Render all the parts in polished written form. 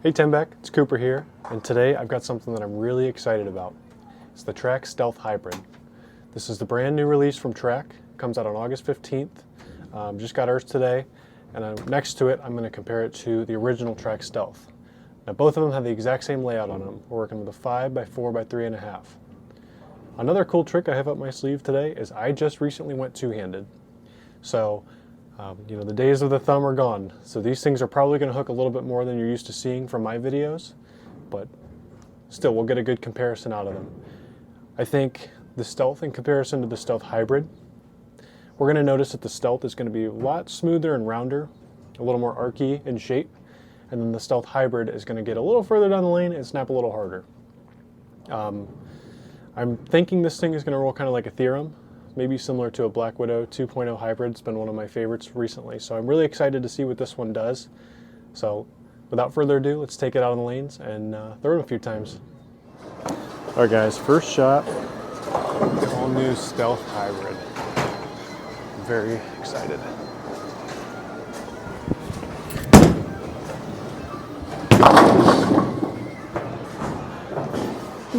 Hey Timbeck, it's Cooper here, and today I've got something that I'm really excited about. It's the Track Stealth Hybrid. This is the brand new release from Track. It comes out on August 15th. Just got ours today, and next to it I'm going to compare it to the original Track Stealth. Now both of them have the exact same layout on them. We're working with a 5x4 by 3.5. Another cool trick I have up my sleeve today is I just recently went two-handed. So the days of the thumb are gone. So these things are probably going to hook a little bit more than you're used to seeing from my videos, but still we'll get a good comparison out of them. I think the Stealth in comparison to the Stealth Hybrid, we're going to notice that the Stealth is going to be a lot smoother and rounder, a little more archy in shape, and then the Stealth Hybrid is going to get a little further down the lane and snap a little harder. I'm thinking this thing is going to roll kind of like a theorem, maybe similar to a Black Widow 2.0 hybrid. It's been one of my favorites recently, so I'm really excited to see what this one does. So without further ado, let's take it out on the lanes and throw it a few times. All right guys, first shot, the all new Stealth Hybrid. I'm very excited.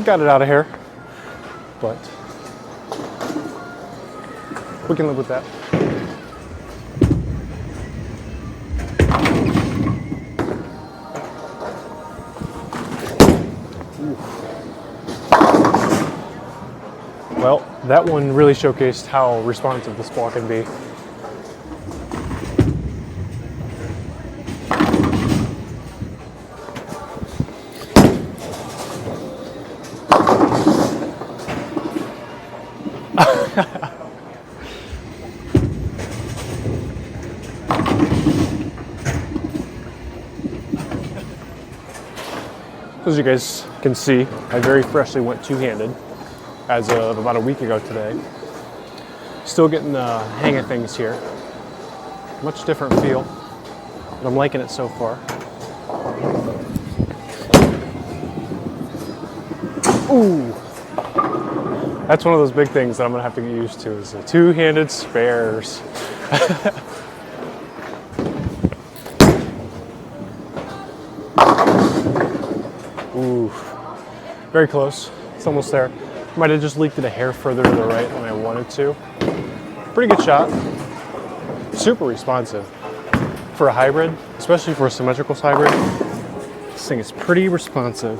Got it out of here, but we can live with that. Ooh. Well, that one really showcased how responsive this ball can be. As you guys can see, I very freshly went two-handed as of about a week ago today. Still getting the hang of things here. Much different feel, but I'm liking it so far. Ooh! That's one of those big things that I'm gonna have to get used to, is the two-handed spares. Ooh, very close. It's almost there. Might have just leaked it a hair further to the right than I wanted to. Pretty good shot. Super responsive. For a hybrid, especially for a symmetrical hybrid, this thing is pretty responsive.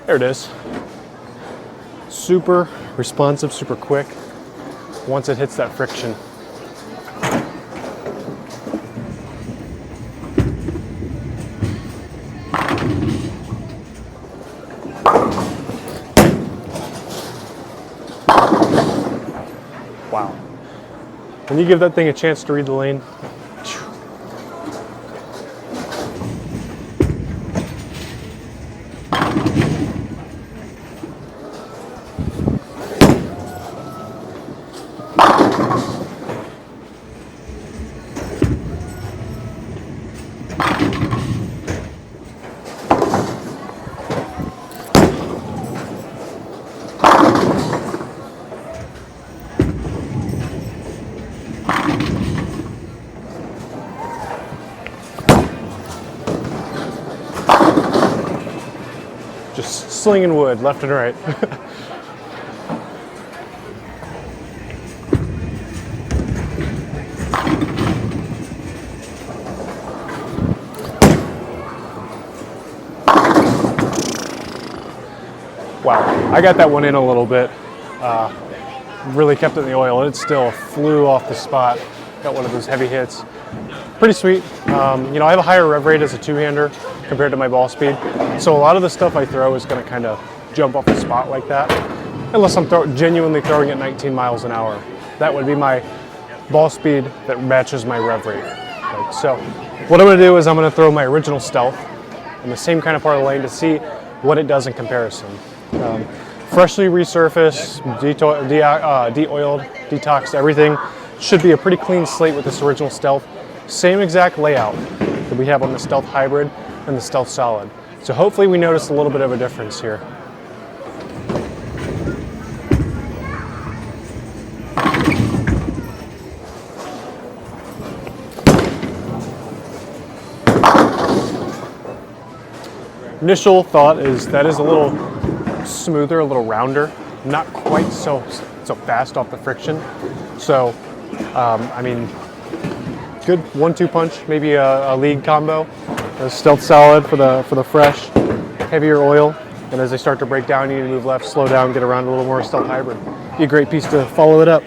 There it is. Super responsive, super quick once it hits that friction. Wow. When you give that thing a chance to read the lane, just slinging wood left and right. Wow, I got that one in a little bit. Really kept it in the oil, and it still flew off the spot. Got one of those heavy hits. Pretty sweet. I have a higher rev rate as a two-hander compared to my ball speed, so a lot of the stuff I throw is going to kind of jump off the spot like that, unless I'm genuinely throwing at 19 miles an hour. That would be my ball speed that matches my rev rate. Right? So what I'm going to do is I'm going to throw my original Stealth in the same kind of part of the lane to see what it does in comparison. Freshly resurfaced, de-oiled, detoxed, everything. Should be a pretty clean slate with this original Stealth. Same exact layout that we have on the Stealth Hybrid and the Stealth Solid. So hopefully we notice a little bit of a difference here. Initial thought is that is a little smoother, a little rounder, not quite so fast off the friction. So, I mean, good 1-2 punch, maybe a lead combo. A stealth solid for the fresh, heavier oil. And as they start to break down, you need to move left, slow down, get around a little more stealth hybrid. Be a great piece to follow it up.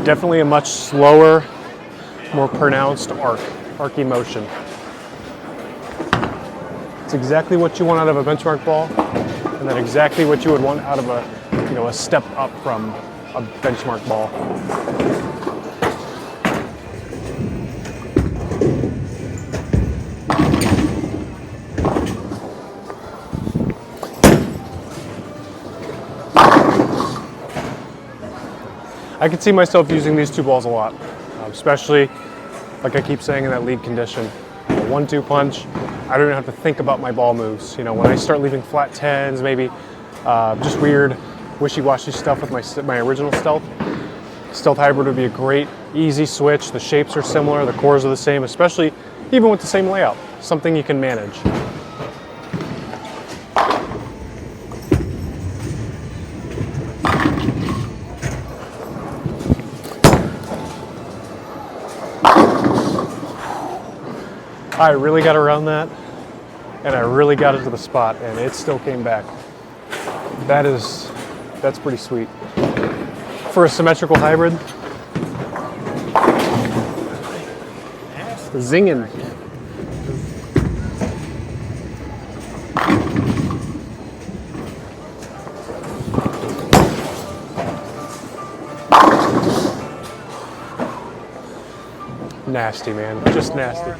Definitely a much slower, more pronounced arcing motion. It's exactly what you want out of a benchmark ball, and then exactly what you would want out of a step up from a benchmark ball. I could see myself using these two balls a lot, especially, like I keep saying, in that lead condition. 1-2 punch, I don't even have to think about my ball moves. You know, when I start leaving flat 10s, maybe just weird, wishy-washy stuff with my original stealth hybrid would be a great, easy switch. The shapes are similar, the cores are the same, especially even with the same layout, something you can manage. I really got around that, and I really got it to the spot, and it still came back. That's pretty sweet. For a symmetrical hybrid, zinging. Nasty, man, just nasty.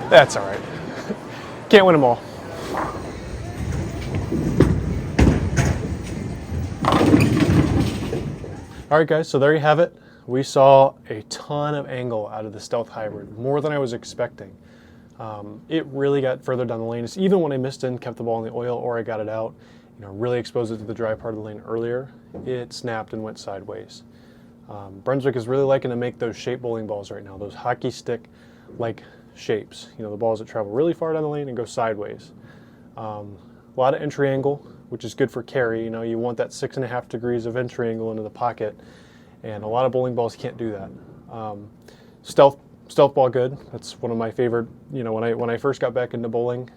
That's all right. Can't win them all. All right, guys, so there you have it. We saw a ton of angle out of the Stealth Hybrid, more than I was expecting. It really got further down the lane. Even when I missed it and kept the ball in the oil, or I got it out, really exposed it to the dry part of the lane earlier, it snapped and went sideways. Brunswick is really liking to make those shape bowling balls right now, those hockey stick-like shapes. The balls that travel really far down the lane and go sideways. A lot of entry angle, which is good for carry. You want that 6.5 degrees of entry angle into the pocket, and a lot of bowling balls can't do that. Stealth ball good. That's one of my favorite. When I first got back into bowling,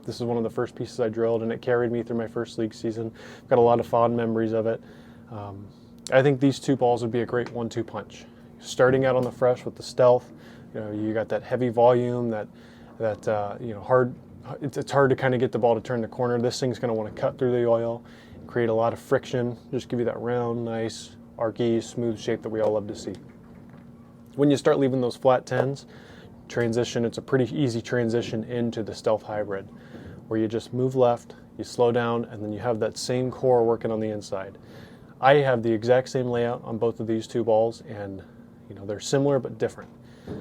this is one of the first pieces I drilled, and it carried me through my first league season. Got a lot of fond memories of it. I think these two balls would be a great 1-2 punch. Starting out on the fresh with the Stealth, you got that heavy volume, that hard. It's hard to kind of get the ball to turn the corner. This thing's going to want to cut through the oil, create a lot of friction, just give you that round, nice, archy, smooth shape that we all love to see. When you start leaving those flat 10s, transition, it's a pretty easy transition into the Stealth Hybrid, where you just move left, you slow down, and then you have that same core working on the inside. I have the exact same layout on both of these two balls, and they're similar but different.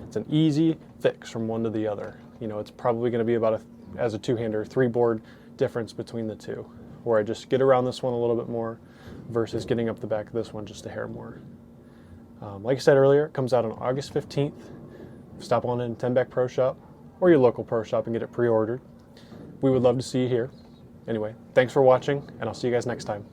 It's an easy fix from one to the other. It's probably going to be about as a two-hander, 3-board difference between the two, where I just get around this one a little bit more versus getting up the back of this one just a hair more. Like I said earlier, it comes out on August 15th. Stop on in Ten Back Pro Shop or your local pro shop and get it pre-ordered. We would love to see you here. Anyway, thanks for watching, and I'll see you guys next time.